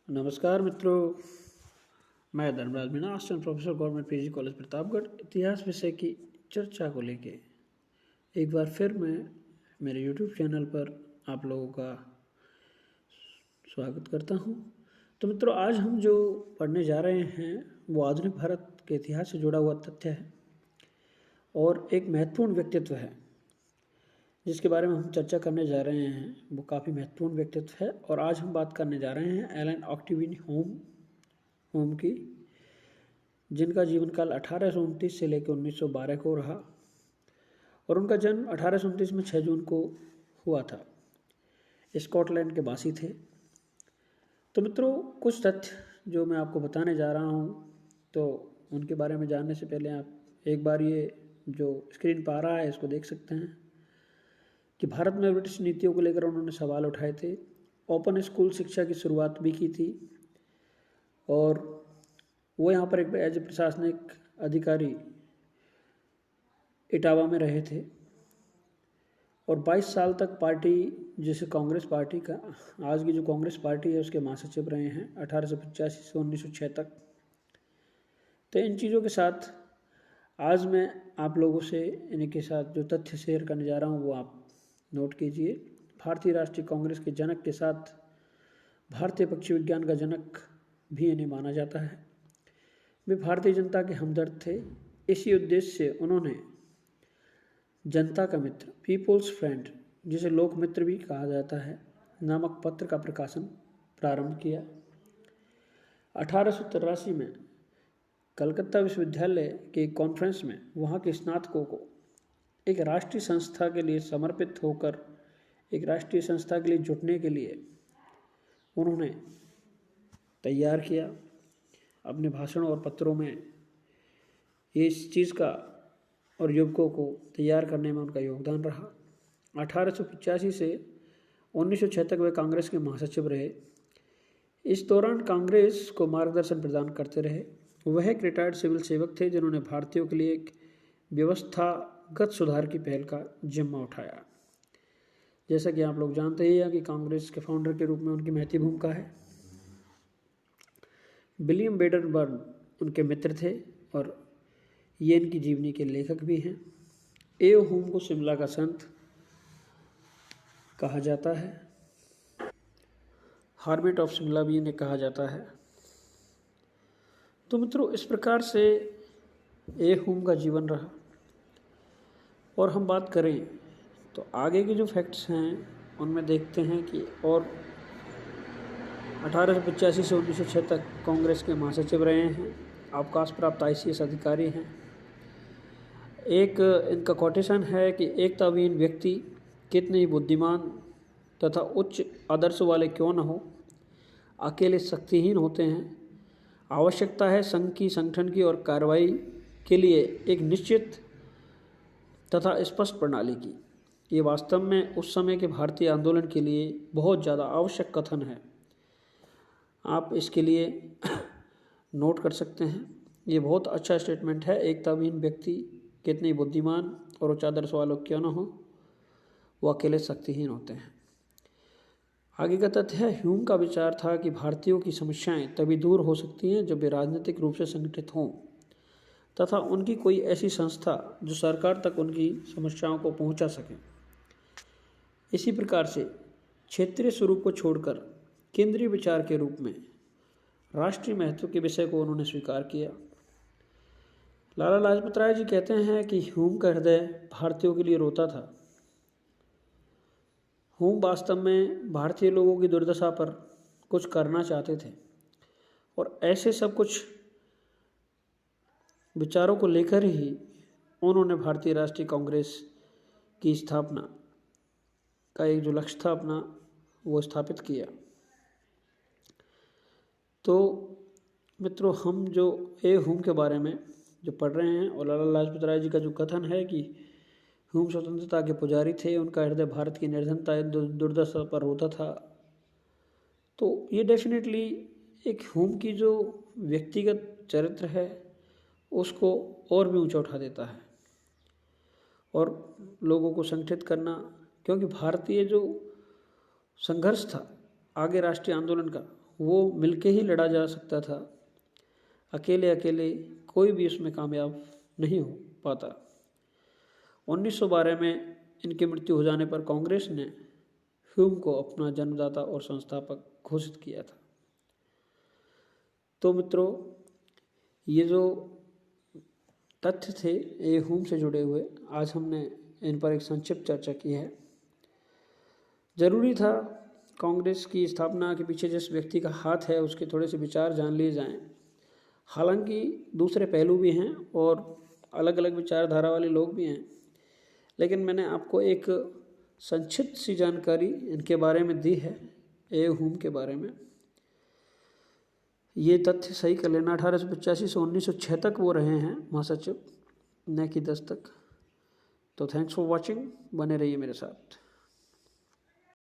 नमस्कार मित्रों, मैं Dharmraj Meena, assistant professor government PG college Pratapgarh, इतिहास विषय की चर्चा को लेके एक बार फिर मैं मेरे यूट्यूब चैनल पर आप लोगों का स्वागत करता हूं। तो मित्रों, आज हम जो पढ़ने जा रहे हैं वो आधुनिक भारत के इतिहास से जुड़ा हुआ तथ्य है और एक महत्वपूर्ण व्यक्तित्व है जिसके बारे में हम चर्चा करने जा रहे हैं। वो काफ़ी महत्वपूर्ण व्यक्तित्व है और आज हम बात करने जा रहे हैं एलन ऑक्टेवियन ह्यूम की, जिनका जीवन काल 1829 से लेकर 1912 को रहा और उनका जन्म 1829 में 6 जून को हुआ था। स्कॉटलैंड के वासी थे। तो मित्रों, कुछ तथ्य जो मैं आपको बताने जा रहा हूँ, तो उनके बारे में जानने से पहले आप एक बार ये जो स्क्रीन पर आ रहा है इसको देख सकते हैं कि भारत में ब्रिटिश नीतियों को लेकर उन्होंने सवाल उठाए थे। ओपन स्कूल शिक्षा की शुरुआत भी की थी और वो यहाँ पर एक एज ए प्रशासनिक अधिकारी इटावा में रहे थे और 22 साल तक पार्टी, जिसे कांग्रेस पार्टी का, आज की जो कांग्रेस पार्टी है उसके महासचिव रहे हैं 1885 से 1906 तक। तो इन चीज़ों के साथ आज मैं आप लोगों से इनके साथ जो तथ्य शेयर करने जा रहा हूँ वो आप नोट कीजिए। भारतीय राष्ट्रीय कांग्रेस के जनक के साथ भारतीय पक्षी विज्ञान का जनक भी इन्हें माना जाता है। वे भारतीय जनता के हमदर्द थे। इसी उद्देश्य से उन्होंने जनता का मित्र, पीपुल्स फ्रेंड, जिसे लोक मित्र भी कहा जाता है, नामक पत्र का प्रकाशन प्रारंभ किया। 1883 में कलकत्ता विश्वविद्यालय के कॉन्फ्रेंस में वहाँ के स्नातकों को एक राष्ट्रीय संस्था के लिए समर्पित होकर, एक राष्ट्रीय संस्था के लिए जुटने के लिए उन्होंने तैयार किया। अपने भाषणों और पत्रों में इस चीज़ का और युवकों को तैयार करने में उनका योगदान रहा। 1885 से 1906 तक वे कांग्रेस के महासचिव रहे। इस दौरान कांग्रेस को मार्गदर्शन प्रदान करते रहे। वह एक रिटायर्ड सिविल सेवक थे जिन्होंने भारतीयों के लिए एक व्यवस्थागत सुधार की पहल का जिम्मा उठाया। जैसा कि आप लोग जानते ही हैं कि कांग्रेस के फाउंडर के रूप में उनकी महती भूमिका है। विलियम बेडनबर्न उनके मित्र थे और ये इनकी जीवनी के लेखक भी हैं। ए ह्यूम को शिमला का संत कहा जाता है। हार्बिट ऑफ शिमला भी इन्हें कहा जाता है। तो मित्रों, इस प्रकार से ए ह्यूम का जीवन रहा। और हम बात करें तो आगे के जो फैक्ट्स हैं उनमें देखते हैं कि और 1885 से 1906 तक कांग्रेस के महासचिव रहे हैं, अवकाश प्राप्त ICS अधिकारी हैं। एक इनका कोटेशन है कि एकताविहीन व्यक्ति कितने ही बुद्धिमान तथा उच्च आदर्श वाले क्यों न हो, अकेले शक्तिहीन होते हैं। आवश्यकता है संघ की, संगठन की और कार्रवाई के लिए एक निश्चित तथा स्पष्ट प्रणाली की। ये वास्तव में उस समय के भारतीय आंदोलन के लिए बहुत ज़्यादा आवश्यक कथन है। आप इसके लिए नोट कर सकते हैं। ये बहुत अच्छा स्टेटमेंट है। एकताविहीन व्यक्ति कितने बुद्धिमान और उच्च आदर्श वालों क्यों न हो, वो अकेले शक्तिहीन होते हैं। आगे का तथ्य है, ह्यूम का विचार था कि भारतीयों की समस्याएं तभी दूर हो सकती हैं जब वे राजनीतिक रूप से संगठित हों तथा उनकी कोई ऐसी संस्था जो सरकार तक उनकी समस्याओं को पहुंचा सके। इसी प्रकार से क्षेत्रीय स्वरूप को छोड़कर केंद्रीय विचार के रूप में राष्ट्रीय महत्व के विषय को उन्होंने स्वीकार किया। लाला लाजपत राय जी कहते हैं कि ह्यूम का हृदय भारतीयों के लिए रोता था। ह्यूम वास्तव में भारतीय लोगों की दुर्दशा पर कुछ करना चाहते थे और ऐसे सब कुछ विचारों को लेकर ही उन्होंने भारतीय राष्ट्रीय कांग्रेस की स्थापना का एक जो लक्ष्य था अपना, वो स्थापित किया। तो मित्रों, हम जो ए ह्यूम के बारे में जो पढ़ रहे हैं और लाला लाजपत राय जी का जो कथन है कि ह्यूम स्वतंत्रता के पुजारी थे, उनका हृदय भारत की निर्धनता दुर्दशा पर रोता था, तो ये डेफिनेटली एक ह्यूम की जो व्यक्तिगत चरित्र है उसको और भी ऊंचा उठा देता है और लोगों को संगठित करना, क्योंकि भारतीय जो संघर्ष था आगे राष्ट्रीय आंदोलन का, वो मिलके ही लड़ा जा सकता था। अकेले अकेले कोई भी उसमें कामयाब नहीं हो पाता। 1912 में इनकी मृत्यु हो जाने पर कांग्रेस ने ह्यूम को अपना जन्मदाता और संस्थापक घोषित किया था। तो मित्रों, ये जो तथ्य थे ये ह्यूम से जुड़े हुए, आज हमने इन पर एक संक्षिप्त चर्चा की है। ज़रूरी था कांग्रेस की स्थापना के पीछे जिस व्यक्ति का हाथ है उसके थोड़े से विचार जान लिए जाएं। हालांकि दूसरे पहलू भी हैं और अलग अलग विचारधारा वाले लोग भी हैं, लेकिन मैंने आपको एक संक्षिप्त सी जानकारी इनके बारे में दी है, ए ह्यूम के बारे में। ये तथ्य सही कर लेना, 1885 से 1906 तक वो रहे हैं महासचिव, न कि 10 तक। तो थैंक्स फॉर वॉचिंग, बने रहिए मेरे साथ।